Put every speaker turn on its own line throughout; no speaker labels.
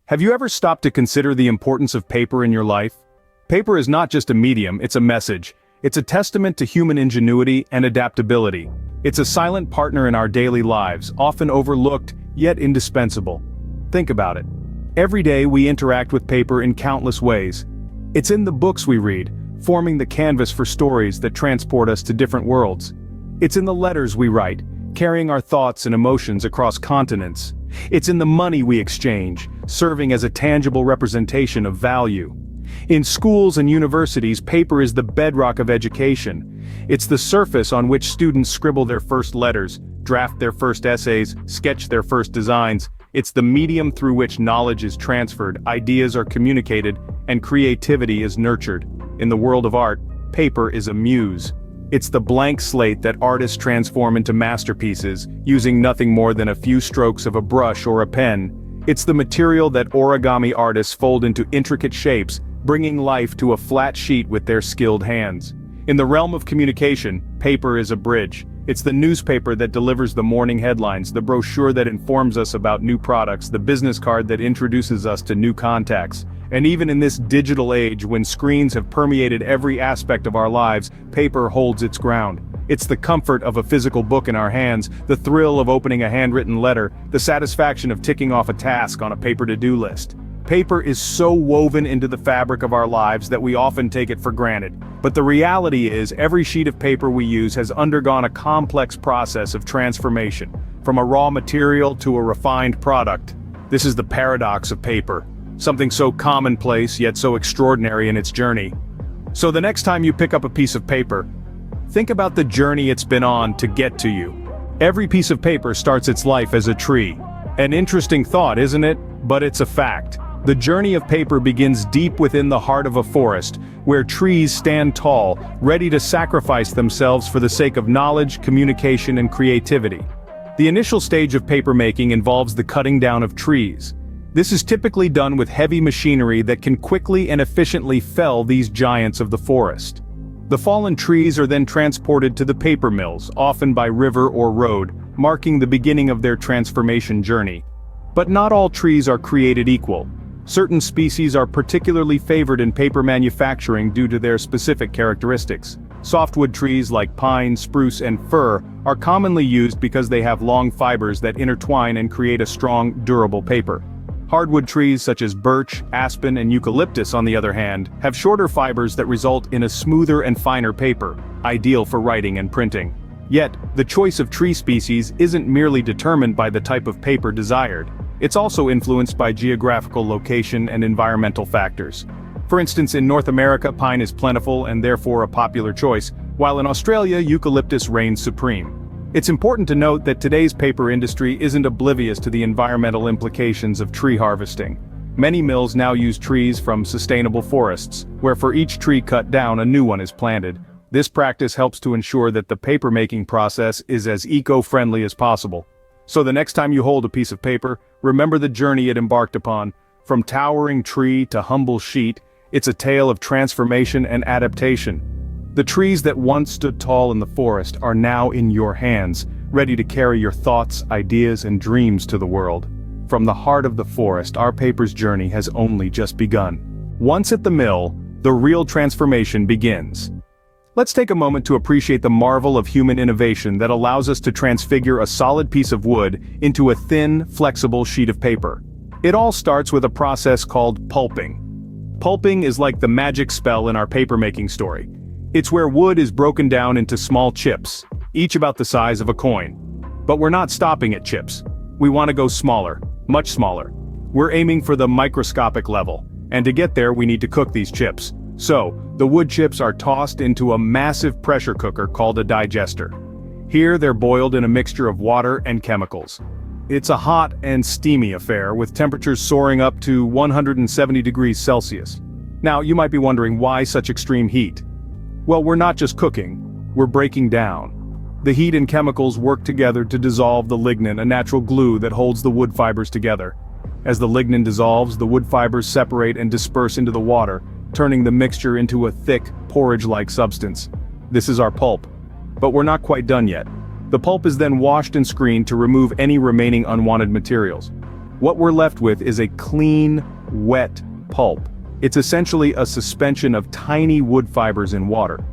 Have you ever stopped to consider the importance of paper in your life? Paper is not just a medium, it's a message. It's a testament to human ingenuity and adaptability. It's a silent partner in our daily lives, often overlooked, yet indispensable. Think about it. Every day we interact with paper in countless ways. It's in the books we read, forming the canvas for stories that transport us to different worlds. It's in the letters we write, carrying our thoughts and emotions across continents. It's in the money we exchange, serving as a tangible representation of value. In schools and universities, paper is the bedrock of education. It's the surface on which students scribble their first letters, draft their first essays, sketch their first designs. It's the medium through which knowledge is transferred, ideas are communicated, and creativity is nurtured. In the world of art, paper is a muse. It's the blank slate that artists transform into masterpieces, using nothing more than a few strokes of a brush or a pen. It's the material that origami artists fold into intricate shapes, bringing life to a flat sheet with their skilled hands. In the realm of communication, paper is a bridge. It's the newspaper that delivers the morning headlines, the brochure that informs us about new products, the business card that introduces us to new contacts. And even in this digital age, when screens have permeated every aspect of our lives, paper holds its ground. It's the comfort of a physical book in our hands, the thrill of opening a handwritten letter, the satisfaction of ticking off a task on a paper to-do list. Paper is so woven into the fabric of our lives that we often take it for granted. But the reality is, every sheet of paper we use has undergone a complex process of transformation, from a raw material to a refined product. This is the paradox of paper. Something so commonplace yet so extraordinary in its journey. So the next time you pick up a piece of paper, think about the journey it's been on to get to you. Every piece of paper starts its life as a tree. An interesting thought, isn't it? But it's a fact. The journey of paper begins deep within the heart of a forest, where trees stand tall, ready to sacrifice themselves for the sake of knowledge, communication, and creativity. The initial stage of paper making involves the cutting down of trees. This is typically done with heavy machinery that can quickly and efficiently fell these giants of the forest. The fallen trees are then transported to the paper mills, often by river or road, marking the beginning of their transformation journey. But not all trees are created equal. Certain species are particularly favored in paper manufacturing due to their specific characteristics. Softwood trees like pine, spruce, and fir are commonly used because they have long fibers that intertwine and create a strong, durable paper. Hardwood trees such as birch, aspen, and eucalyptus, on the other hand, have shorter fibers that result in a smoother and finer paper, ideal for writing and printing. Yet, the choice of tree species isn't merely determined by the type of paper desired. It's also influenced by geographical location and environmental factors. For instance, in North America, pine is plentiful and therefore a popular choice, while in Australia, eucalyptus reigns supreme. It's important to note that today's paper industry isn't oblivious to the environmental implications of tree harvesting. Many mills now use trees from sustainable forests, where for each tree cut down, a new one is planted. This practice helps to ensure that the paper-making process is as eco-friendly as possible. So the next time you hold a piece of paper, remember the journey it embarked upon. From towering tree to humble sheet, it's a tale of transformation and adaptation. The trees that once stood tall in the forest are now in your hands, ready to carry your thoughts, ideas, and dreams to the world. From the heart of the forest, our paper's journey has only just begun. Once at the mill, the real transformation begins. Let's take a moment to appreciate the marvel of human innovation that allows us to transfigure a solid piece of wood into a thin, flexible sheet of paper. It all starts with a process called pulping. Pulping is like the magic spell in our paper-making story. It's where wood is broken down into small chips, each about the size of a coin. But we're not stopping at chips. We want to go smaller, much smaller. We're aiming for the microscopic level, and to get there we need to cook these chips. So, the wood chips are tossed into a massive pressure cooker called a digester. Here they're boiled in a mixture of water and chemicals. It's a hot and steamy affair, with temperatures soaring up to 170 degrees Celsius. Now, you might be wondering why such extreme heat. Well, we're not just cooking, we're breaking down. The heat and chemicals work together to dissolve the lignin, a natural glue that holds the wood fibers together. As the lignin dissolves, the wood fibers separate and disperse into the water, turning the mixture into a thick, porridge-like substance. This is our pulp. But we're not quite done yet. The pulp is then washed and screened to remove any remaining unwanted materials. What we're left with is a clean, wet pulp. It's essentially a suspension of tiny wood fibers in water.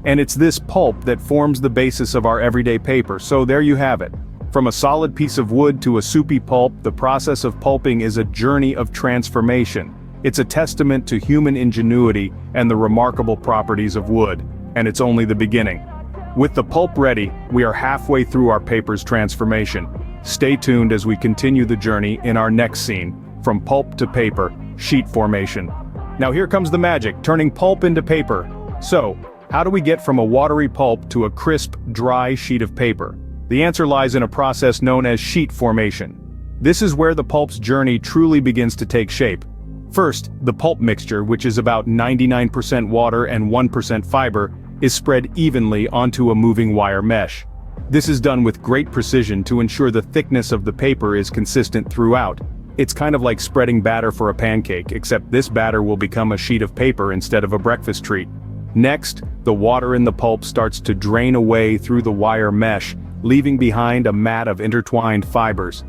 And it's this pulp that forms the basis of our everyday paper, so there you have it. From a solid piece of wood to a soupy pulp, the process of pulping is a journey of transformation. It's a testament to human ingenuity and the remarkable properties of wood, and it's only the beginning. With the pulp ready, we are halfway through our paper's transformation. Stay tuned as we continue the journey in our next scene, from pulp to paper, sheet formation. Now here comes the magic, turning pulp into paper. So, how do we get from a watery pulp to a crisp, dry sheet of paper? The answer lies in a process known as sheet formation. This is where the pulp's journey truly begins to take shape. First, the pulp mixture, which is about 99% water and 1% fiber, is spread evenly onto a moving wire mesh. This is done with great precision to ensure the thickness of the paper is consistent throughout. It's kind of like spreading batter for a pancake, except this batter will become a sheet of paper instead of a breakfast treat. Next, the water in the pulp starts to drain away through the wire mesh, leaving behind a mat of intertwined fibers.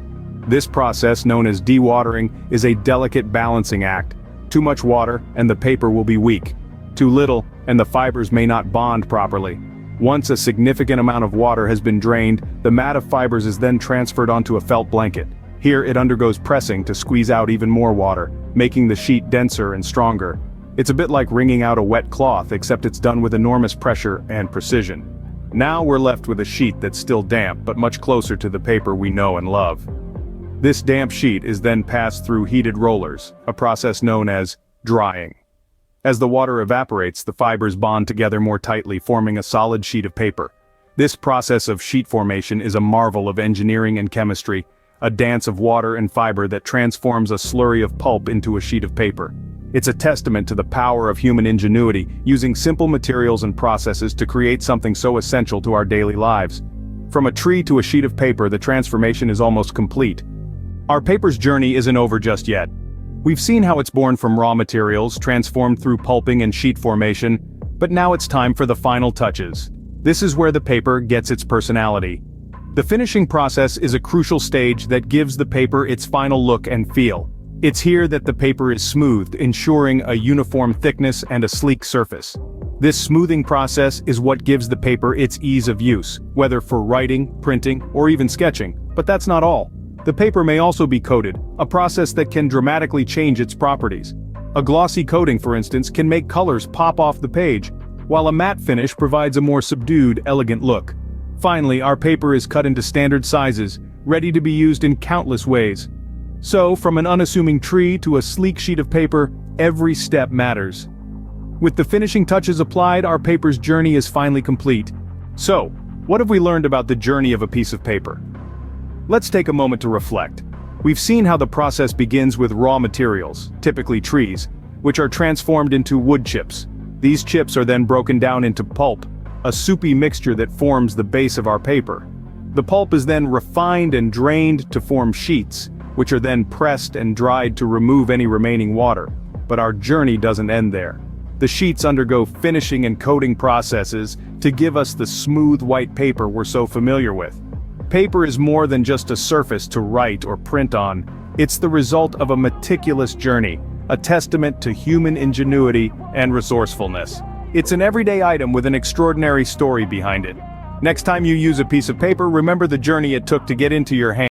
This process, known as dewatering, is a delicate balancing act. Too much water, and the paper will be weak. Too little, and the fibers may not bond properly. Once a significant amount of water has been drained, the mat of fibers is then transferred onto a felt blanket. Here it undergoes pressing to squeeze out even more water, making the sheet denser and stronger. It's a bit like wringing out a wet cloth, except it's done with enormous pressure and precision. Now we're left with a sheet that's still damp but much closer to the paper we know and love. This damp sheet is then passed through heated rollers, a process known as drying. As the water evaporates, the fibers bond together more tightly, forming a solid sheet of paper. This process of sheet formation is a marvel of engineering and chemistry, a dance of water and fiber that transforms a slurry of pulp into a sheet of paper. It's a testament to the power of human ingenuity, using simple materials and processes to create something so essential to our daily lives. From a tree to a sheet of paper, the transformation is almost complete. Our paper's journey isn't over just yet. We've seen how it's born from raw materials, transformed through pulping and sheet formation, but now it's time for the final touches. This is where the paper gets its personality. The finishing process is a crucial stage that gives the paper its final look and feel. It's here that the paper is smoothed, ensuring a uniform thickness and a sleek surface. This smoothing process is what gives the paper its ease of use, whether for writing, printing, or even sketching. But that's not all. The paper may also be coated, a process that can dramatically change its properties. A glossy coating, for instance, can make colors pop off the page, while a matte finish provides a more subdued, elegant look. Finally, our paper is cut into standard sizes, ready to be used in countless ways. So, from an unassuming tree to a sleek sheet of paper, every step matters. With the finishing touches applied, our paper's journey is finally complete. So, what have we learned about the journey of a piece of paper? Let's take a moment to reflect. We've seen how the process begins with raw materials, typically trees, which are transformed into wood chips. These chips are then broken down into pulp, a soupy mixture that forms the base of our paper. The pulp is then refined and drained to form sheets, which are then pressed and dried to remove any remaining water. But our journey doesn't end there. The sheets undergo finishing and coating processes to give us the smooth white paper we're so familiar with. Paper is more than just a surface to write or print on. It's the result of a meticulous journey, a testament to human ingenuity and resourcefulness. It's an everyday item with an extraordinary story behind it. Next time you use a piece of paper, remember the journey it took to get into your hand.